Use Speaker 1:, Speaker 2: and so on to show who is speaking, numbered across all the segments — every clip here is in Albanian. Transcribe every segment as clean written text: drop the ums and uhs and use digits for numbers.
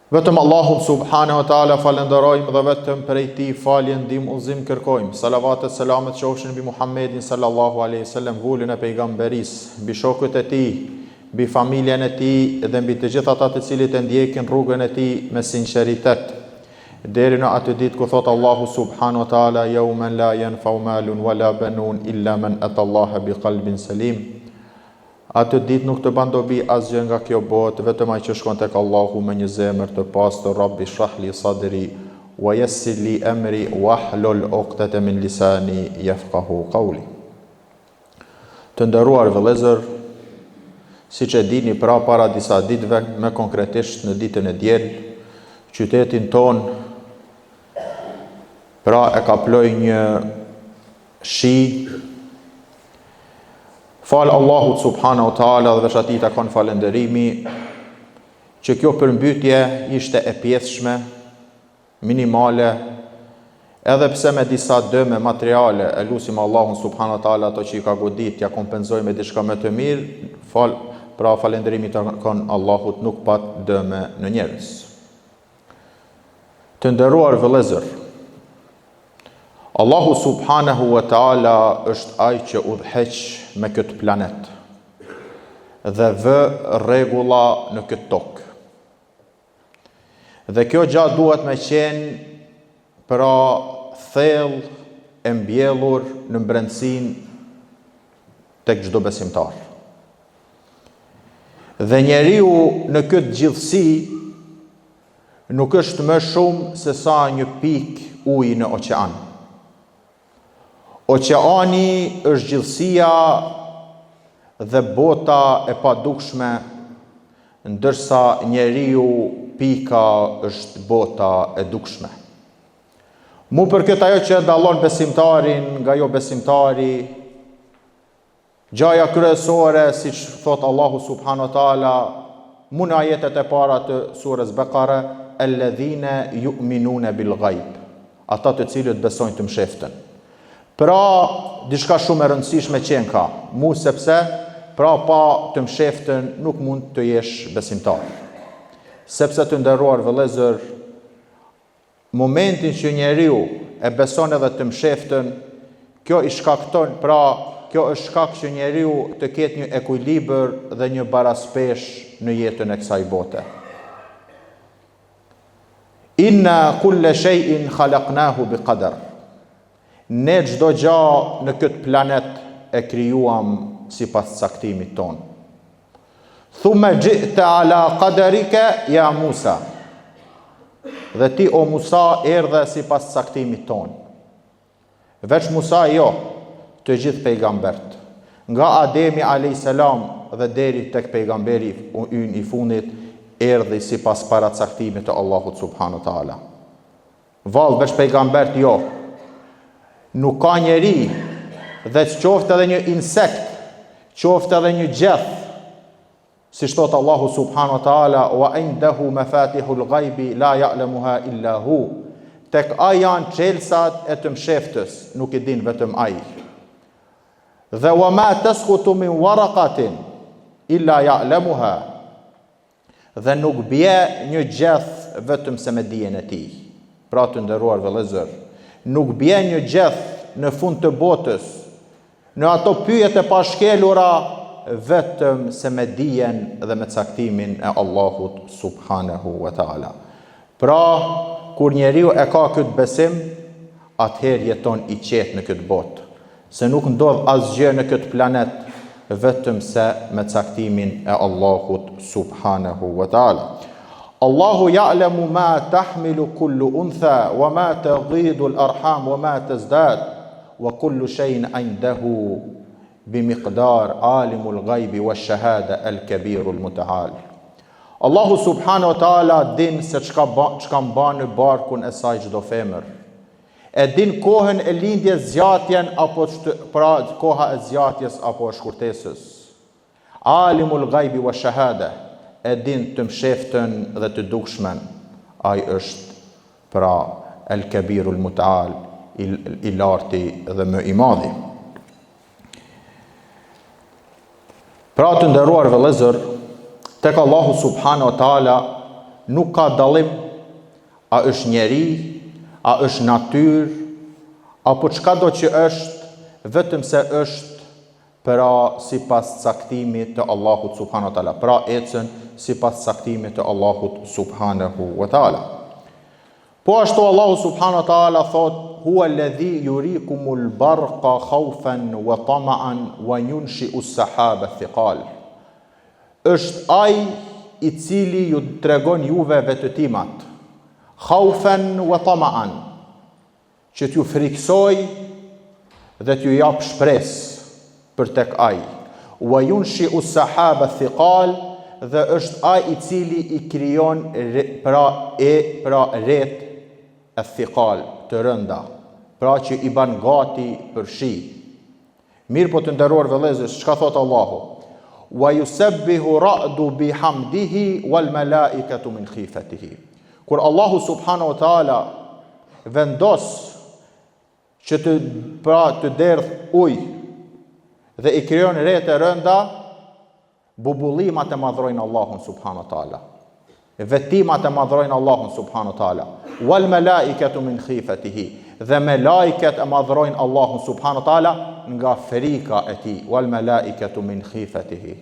Speaker 1: Vetëm Allahum subhanahu wa ta'ala falenderojmë dhe vetëm prej tij falje ndihmë udhëzim kërkojmë. Salavat e selamet qofshin mbi Muhammedin sallallahu alaihi wasallam, vullin e pejgamberisë, mbi shokët e tij, mbi familjen e tij dhe mbi të gjithë ata të cilët e ndjekin rrugën e tij me sinqeritet. Deri në atë ditë ku thot Allahu subhanahu wa ta'ala: "Yawman la yanfa'u malun wala banun illa man ata Allaha biqalbin salim." Atë ditë nuk të ban dobi asgjë nga kjo botë, vetëm ai që shkon tek Allahu me një zemër të pastër. Rabbi shrah li sadri wa yassir li amri wahlul 'uqdatan min lisani yafqahu qawli. Të nderuar vëllezër, siç e dini, para disa ditëve, më konkretisht në ditën e diel, qytetin ton e ka ploj një shi. Falë Allahut subhanahu wa ta'ala dhe veç atij takon falënderimi që kjo përmbytje ishte e pjesshme, minimale, edhe pse me disa dëme materiale. E lutim Allahun subhanahu wa ta'ala ato që i ka godit ja kompenzoj me diçka më të mirë. Falënderimi takon Allahut, nuk pat dëme në njerëz. Të nderuar vëllezër, Allahu subhanahu wa ta'ala është ai që udhëheq me këtë planet dhe vë rregulla në këtë tokë. Dhe kjo gjatë duhet me qenë thellë e mbjellur në brendësinë tek çdo besimtar. Dhe njeriu në këtë gjithësi nuk është më shumë se sa një pikë uji në oqean. Oqeani është gjithësia dhe bota e padukshme, ndërsa njeriu pika është bota e dukshme. Mu për këtë ajo që dallon besimtarin nga jo besimtari, gjaja kryesore, siç thot Allahu subhanahu wa taala, mu në ajetet e para të surës Bekare: "Alladhina yu'minuna bil ghaib", ata të cilët besojnë të msheftën. Pra, diçka shumë e rëndësishme qenë ka, mu sepse, pa të msheftën nuk mund të jesh besimtar. Sepse të nderuar vëllezër, momentin që njeriu e beson edhe të msheftën, kjo i shkakton, kjo është shkak që njeriu të ketë një ekuilibër dhe një baraspesh në jetën e kësaj bote. Inna kulle shay'in khalaqnahu biqadar. Ne çdo gjë në këtë planet e krijuam sipas caktimit ton. Thumma ji'ta ala qadarika ya Musa. Dhe ti o Musa erdhe sipas caktimit ton. Veç Musa jo, të gjithë pejgambert. Nga Ademi alayhis salam dhe deri tek pejgamberi i fundit erdhi sipas paracaktimit të Allahut subhanahu wa taala. Vallë veç pejgambert jo. Nuk ka njeri dhe qoftë edhe një insekt, qoftë edhe një gjeth, si thot Allahu subhanahu wa taala: "Wa indahu mafatihul ghaibi la ya'lamuha illa hu." Tek ai janë çelësat e të msheftës, nuk i din vetëm ai. Dhe wa ma tasqutu min waraqatin illa ya'lamuha. Dhe nuk bie një gjeth vetëm se me dijen e tij. Pra të nderuar vëllezër, nuk bie një gjeth në fund të botës, në ato pyjet e pashkelura, vetëm se me dijen dhe me caktimin e Allahut subhanahu wa ta'ala. Pra, kur njeriu e ka këtë besim, atëherë jeton i qetë në këtë botë, se nuk ndodh asgjë në këtë planet, vetëm se me caktimin e Allahut subhanahu wa ta'ala. Allahu ya'lamu ma tahmilu kullu untha wa ma taghidu al-arham wa ma tazdad wa kullu shay'in 'indahu bimiqdar alimul ghaibi wash-shahada al-kabirul muta'al. Allahu subhanahu wa ta'ala din se çka mban në barkun e saj çdo femër. E din kohën e lindjes, zgjatjen apo koha e zgjatjes apo shkurtesës. Alimul ghaibi wash-shahada, e din të msheftën dhe të dukshmen. Ai është el-kabirul muta'al, i larti dhe më i madhi. Pra të nderuar vëllezër, tek Allahu subhanahu wa taala nuk ka dallim a është njeri, a është natyrë, apo çka do që është, vetëm se është pra sipas caktimit të Allahut subhanahu wa taala, pra ecën sipas caktimit të Allahut subhanahu wa taala. Po ashtu Allahu subhanahu wa taala thot: "Huwa alladhi yurikumul barqa khawfan wa tama'an wa yunshi'u as-sahaba thiqal." Është ai i cili ju tregon juve vetëtimat, khawfan wa tama'an, që t'ju friksoj dhe t'ju jap shpresë për tek ai. Wa yunshi'u as-sahaba thiqal, dhe është ai i cili i krijon ret e thiqal, të rënda, pra që i ban gati për shi. Mirë po të nderuar vëllezër, çka thot Allahu? Wa yusabbihu ra'du bihamdihi wal malaikatu min khifatihi. Kur Allahu subhanahu wa taala vendos që të derdh ujë dhe i krijon rete rënda, bubullimat e madhrojnë Allahun subhanahu wa taala. Vetimat e madhrojnë Allahun subhanahu wa taala. Wal malaikatu min khifatihi, dhe me lajket e madhrojnë Allahun subhanahu wa taala nga frika e tij. Wal malaikatu min khifatihi.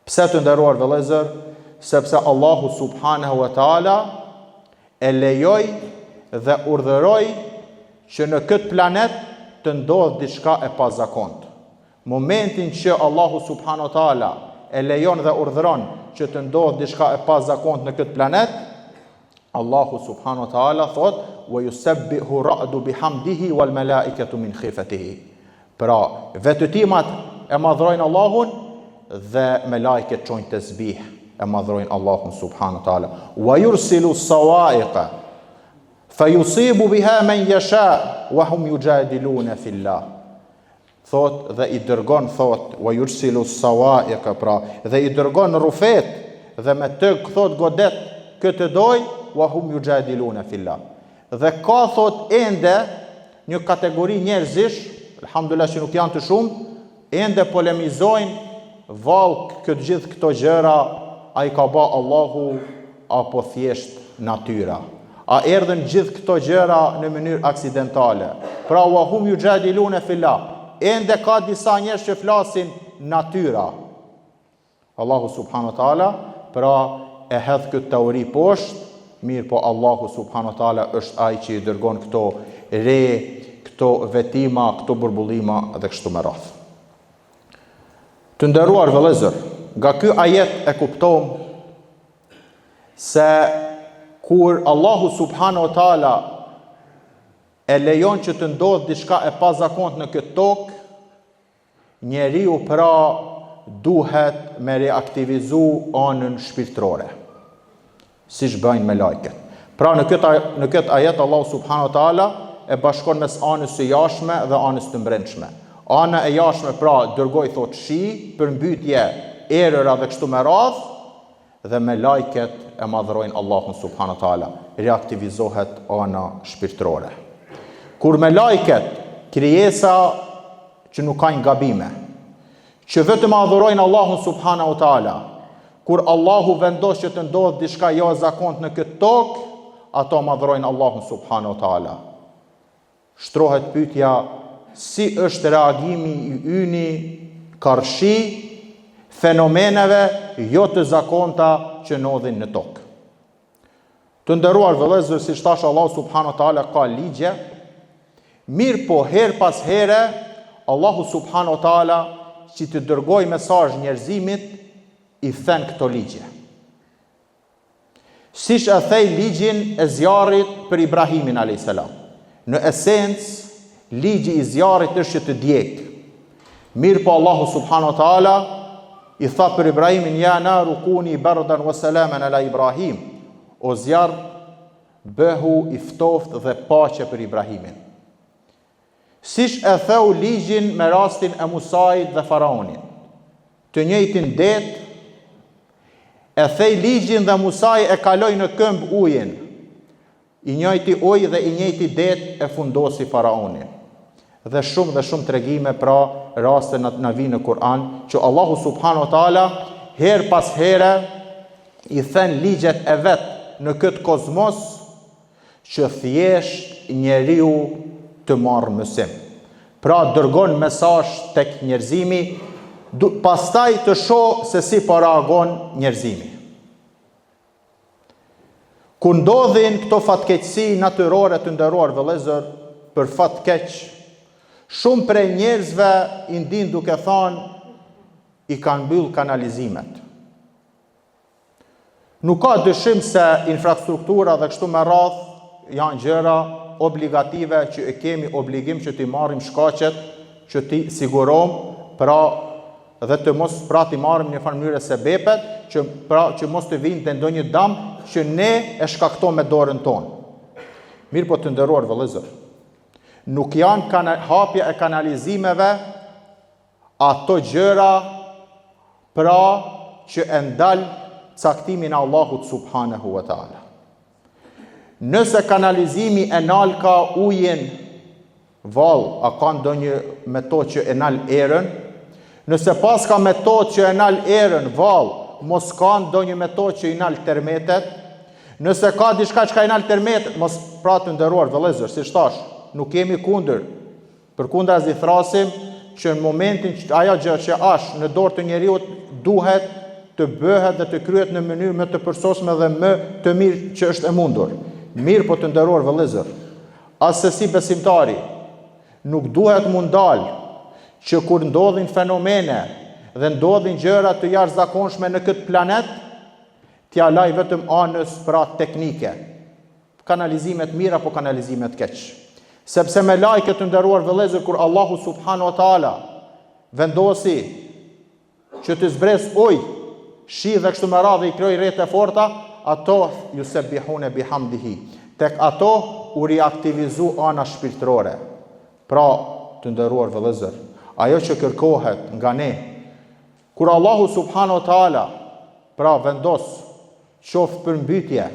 Speaker 1: Pse të nderuar vëllezër? Sepse Allahu subhanahu wa taala e lejoj dhe urdhëroi që në këtë planet të ndodhë diçka e pazakont. Momentin që Allahu subhanahu wa taala e lejon dhe urdhëron që të ndodhë diçka e pazakont në këtë planet, Allahu subhanahu wa taala thot: "Wa yusabbihu ra'du bihamdihi wal malaikatu min khifatihi." Pra, vetëtimat e madhrojnë Allahun dhe me lajket çojnë tasbih e madhrojnë Allahun subhanahu wa taala. Wa yursilu as-sawa'iqa fayusibu biha man yasha wa hum yujadiluna fillah. Thot dhe i dërgon, thot wa yursilu as-sawa'iqa, pra dhe i dërgon rufet dhe me të thot godet këtë doj, wa hum yujadiluna fillah. Dhe ka thot ende një kategori njerëzish, alhamdulillah që nuk janë të shumë, ende polemizojnë vallë këtë gjithë këto gjëra, a i ka ba Allahu apo thjesht natyra. A erdhen gjithë këto gjëra në mënyrë aksidentale. Pra wa hum yujadiluna fillah. Ende ka disa njerëz që flasin natyra. Allahu subhanahu wa taala pra e hedh këtë teori poshtë, mirë po Allahu subhanahu wa taala është ai që i dërgon këto këto vetima, këto burbullima dhe kështu me radhë. Të nderuar vëllezër, nga ky ajet e kuptojmë se kur Allahu subhanahu wa taala e lejon që të ndodhë diçka e pazakont në këtë tokë, njeriu pra duhet me reaktivizu anën shpirtërore, siç bëjnë me lajket. Pra në këtë ajet Allahu subhanahu wa taala e bashkon mes anës së jashtme dhe anës të brendshme. Ana e jashtme pra dërgoi thot shi, përmbytje, erëra dhe kështu me radhë, dhe me lajket e madhrojnë Allahun subhanahu wa taala. Reaktivizohet ana shpirtërore. Kur me lajket, krijesa që nuk kanë gabime, që vetëm adhurojnë Allahun subhanahu wa taala, kur Allahu vendos që të ndodhë diçka jo zakont në këtë tokë, ato madhrojnë Allahun subhanahu wa taala. Shtrohet pyetja, si është reagimi i yni karshi fenomeneve jo të zakonta që ndodhin në tokë. Të nderuar vëllezër, si thash, Allahu subhanahu wa taala ka ligje, mirë po her pas here Allahu subhanahu wa taala që të dërgoj mesazh njerëzimit i thën këto ligje. Siç e thej ligjin e zjarrit për Ibrahimin a.s. Në esencë, ligji i zjarrit është që të djeg. Mirë po Allahu subhanahu wa taala i tha për Ibrahimin: ja naru kuni bardan wa salaman ala Ibrahim. O zjarr, bëhu i ftoftë dhe paqe për Ibrahimin. Siç e theu ligjin me rastin e Musait dhe Faraonit. Të njëjtin det, e thej ligjin dhe Musai e kaloi në këmbë ujin. I njëjti ujë dhe i njëjti det e fundosi Faraonin. Dhe shumë tregime pra raste në vinë në Kur'an, që Allahu subhanahu wa taala her pas here i thënë ligjet e vetë në këtë kozmos që thjesht njeriu të marrë mësim. Pra dërgon mesazh tek njerëzimi, pastaj të shoh se si po reagon njerëzimi. Ku ndodhin këto fatkeqësi natyrore të nderuar vëllezër, për fatkeq, shumë prej njerëzve i ndin duke thënë i kanë mbyll kanalizimet. Nuk ka dyshim se infrastruktura dhe kështu me radhë janë gjëra obligative që e kemi obligim që t'i marrim shkaqet, që t'i sigurom, pra dhe të mos t'i marrim një farë mënyrë sebepet, që mos të vinë të ndonjë dëm që ne e shkaktojmë me dorën tonë. Mirë po të nderuar vëllezër, nuk janë hapja e kanalizimeve ato gjëra pra që e ndal caktimin e Allahut subhanahu wa taala. Nëse kanalizimi e nal ka ujin vallë, a ka ndonjë metodë që e nal erën? Nëse pas ka metodë që e nal erën vallë, mos ka ndonjë metodë që i nal termetet? Nëse ka diçka që ka i nal termetet, mos pra të nderuar vëllezër, si thash, nuk kemi kundër. Përkundazi thrasim që në momentin që ajo gjë që është në dorë të njeriu duhet të bëhet dhe të kryhet në mënyrë më të përsosme dhe më të mirë që është e mundur. Mirë po të nderuar vëllezër, as se si besimtari nuk duhet mundal që kur ndodhin fenomene dhe ndodhin gjëra të jashtëzakonshme në këtë planet, t'ja laj vetëm anës pra teknike. Kanalizimet mira po kanalizimet keq. Sepse me lajke të nderuar vëllezër, kur Allahu subhanahu wa taala vendosi që të zbres ujë, shi dhe kështu me radhë i kroi rreth e forta, ato yusabbihune bihamdihi. Tek ato u riaktivizu ana shpirtërore. Pra, të nderuar vëllezër, ajo që kërkohet nga ne, kur Allahu subhanahu wa taala pra vendos qoftë përmbytje,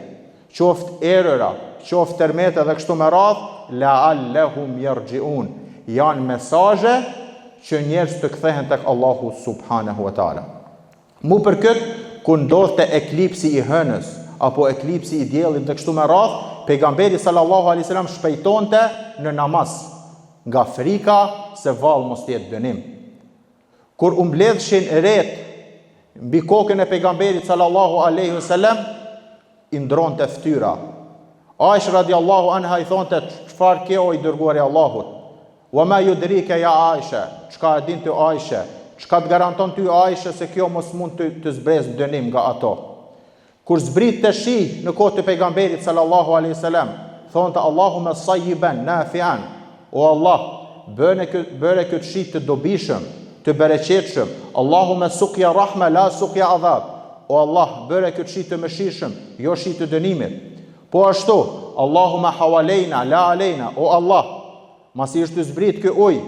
Speaker 1: qoftë erëra, qoftë termete dhe kështu me radhë, la'allahum yarji'un, janë mesazhe që njerëz të kthehen tek Allahu subhanahu wa taala. Mu për këtë, ku ndodhte eklipsi i hënës apo eklipsi i diellit dhe kështu me radhë, pejgamberi sallallahu alaihi wasallam shpejtonte në namaz, nga frika se vallë mos jetë dënim. Kur u mbledhshin ret mbi kokën e pejgamberit sallallahu alaihi wasallam, i ndronte fytyra. Aisha radiallahu anha i thonte, çfarë ke o i dërguari i Allahut? Wa ma yudrika ya Aisha, çka e din ti Aisha? Çka të garanton ty Aisha se kjo mos mund të zbresë dënim nga ato? Kur zbrit të shi në kohë të pejgamberit sallallahu alaihi wasallam, thonte Allahumma sayyiban nafi'an, o Allah, bëre këtë shi të dobishëm, të bereqetshëm. Allahumma suqya rahma la suqya adhab, o Allah, bëre këtë shi të mëshirshëm, jo shi të dënimit. Po ashtu, Allahumma hawalejna la alejna, o Allah, masi është të zbrit kë ujë,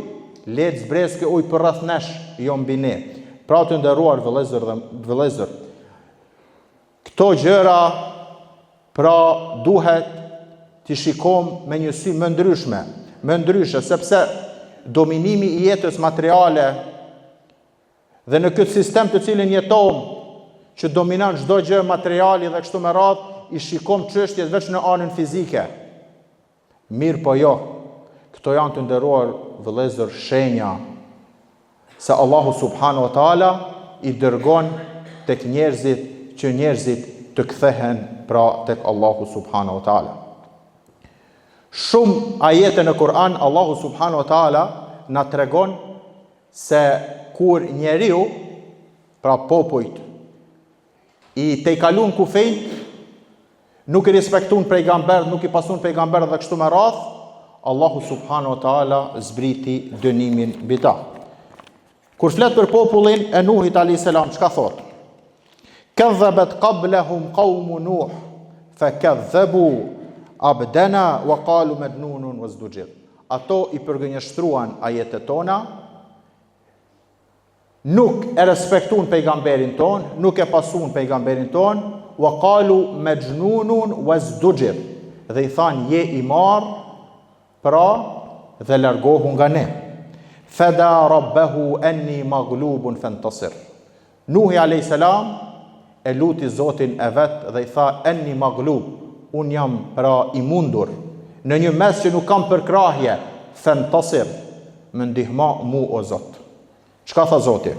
Speaker 1: le të zbres kë ujë për rreth nesh, jo mbi ne. Pra të nderuar vëllezër, këto gjëra pra duhet t'i shikom me një sy më ndryshe, sepse dominimi i jetës materiale dhe në këtë sistem të cilin jetojmë, që dominon çdo gjë materiali dhe kështu me radhë, i shikom çështjet vetëm në anën fizike. Mirë po jo, këto janë të nderuar vëllezër shenja se Allahu subhanahu wa taala i dërgon tek njerëzit që njerëzit të kthehen pra tek Allahu subhanahu wa taala. Shumë ajete në Kur'an Allahu subhanahu wa taala na tregon se kur njeriu, pra popujt, i te kalun kufejt, nuk i respektun pejgamber, nuk i pasun pejgamber dhe kështu me radhë, Allahu subhanahu wa taala zbriti dënimin mbi ta. Kur flet për popullin e Nuhit alayhis salam, çka thot? Kadhabat qablahum qawmu Nuh, fakadhabu abdana wa qalu majnunun wazdujir. Ato i përgënjeshtruan ajetet tona, nuk e respektun pejgamberin ton, nuk e pasun pejgamberin ton, wa qalu majnunun wazdujir. Dhe i than je i marr, pra dhe largohu nga ne. Fada rabbahu anni maghlubun fantasir. Nuhi alayhis salam e luti Zotin e vet dhe i tha enni maghlub, un jam pra i mundur në një mes që nuk kam përkrahje, fantasir, më ndihmo mu o Zot. Çka tha Zoti?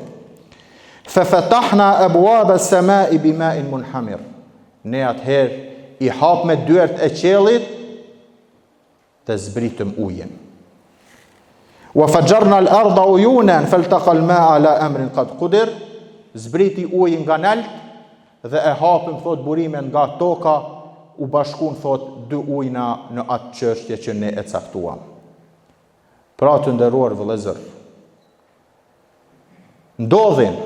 Speaker 1: Fa fatahna abwaba as-samai bima'in munhamir. Ne atëherë i hap me dyert e qiellit të zbritëm ujin. Wa fajjarna al-ardha uyunan faltaqa al-ma'a ala amrin qad qudir. Zbriti ujin nga nalt dhe e hapëm thot burimin nga toka, u bashkuan thot dy ujna në atë çështje që ne e caktuam. Pra të nderuar vëllezër, ndodhin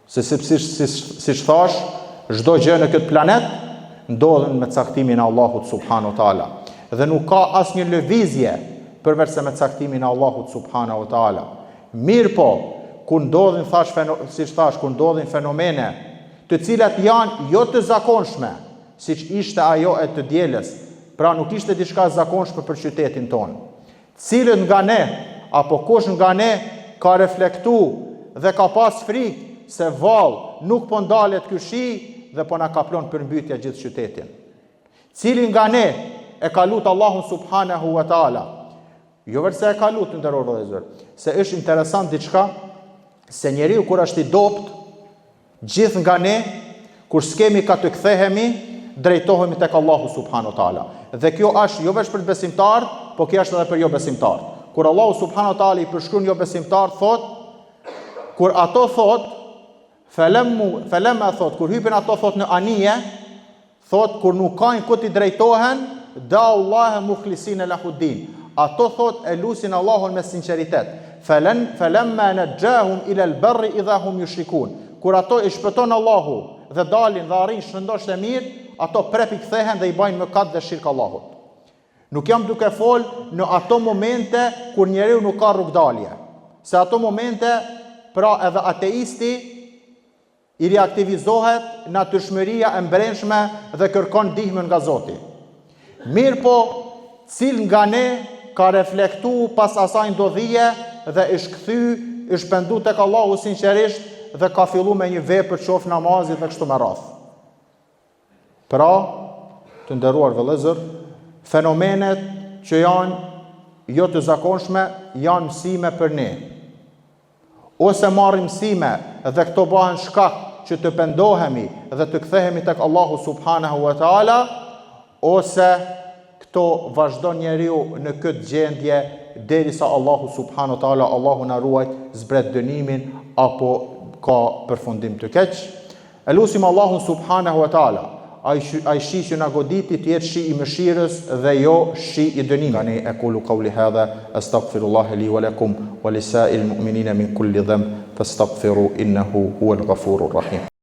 Speaker 1: se siç thash, çdo gjë në këtë planet ndodhen me caktimin e Allahut subhanahu wa taala. Dhe nuk ka asnjë lëvizje përveç se me caktimin e Allahut subhanahu wa taala. Mirë po, kur ndodhin kur ndodhin fenomene të cilat janë jo të zakonshme, siç ishte ajo e të dielës, pra nuk ishte diçka zakonshme për qytetin tonë. Cilët nga ne apo kush nga ne ka reflektuar dhe ka pas frikë se vallë nuk po ndalet ky shi dhe po na kaplon përmbytja gjithë qytetin. Cili nga ne e ka lut Allahun subhanahu wa taala? Jo vetëm se e ka lut, nderor vëllezër, se është interesant diçka, se njeriu kur është i dopt, gjithë nga ne kur skemi ka të kthehemi, drejtohemi tek Allahu subhanahu wa taala. Dhe kjo është jo vetëm për besimtar, po kjo është edhe për jo besimtar. Kur Allahu subhanahu wa taala i përshkruan jo besimtar, thot, kur ato thot, falemma thot, kur hypen ato thot në anije, thot kur nuk kanë ku ti drejtohen, da Allah mukhlisin lahuddin. Ato thot e lusin Allahun me sinqeritet. Falemma najahum ila al-barri idha hum yushrikun. Kur ato i shpëton Allahu dhe dalin dhe arrin shëndosh e mirë, ato prap i kthehen dhe i bajnë mëkat dhe shirk Allahut. Nuk jam duke fol në ato momente kur njeriu nuk ka rrugdalje. Se ato momente, pra edhe ateisti i reaktivizohet natyrshmëria e mbrëmshme dhe kërkon ndihmën nga Zoti. Mirë po, cil nga ne ka reflektu pas asaj ndodhije dhe është kthy, është pendu tek Allahu sinqerisht dhe ka fillu me një vepër qoftë namazit dhe kështu me radhë. Pra, të nderuar vëllezër, fenomenet që janë jo të zakonshme janë mësime për ne. Ose marrim mësime dhe këto bëhen shkak që të pendohemi dhe të kthehemi tek Allahu subhanahu wa taala, ose këto vazhdon njeriu në këtë gjendje derisa Allahu subhanahu wa taala, Allahu na ruaj, zbret dënimin apo ka përfundim të keq. Elusim Allahun subhanahu wa taala, ai shi që na goditi të jetë shi i mëshirës dhe jo shi i dënimit. Ani aqulu qawli hadha astaghfirullah li wa lakum wa lisa'il mu'minina min kulli dhanb fastaghfiru innahu huwal ghafurur rahim.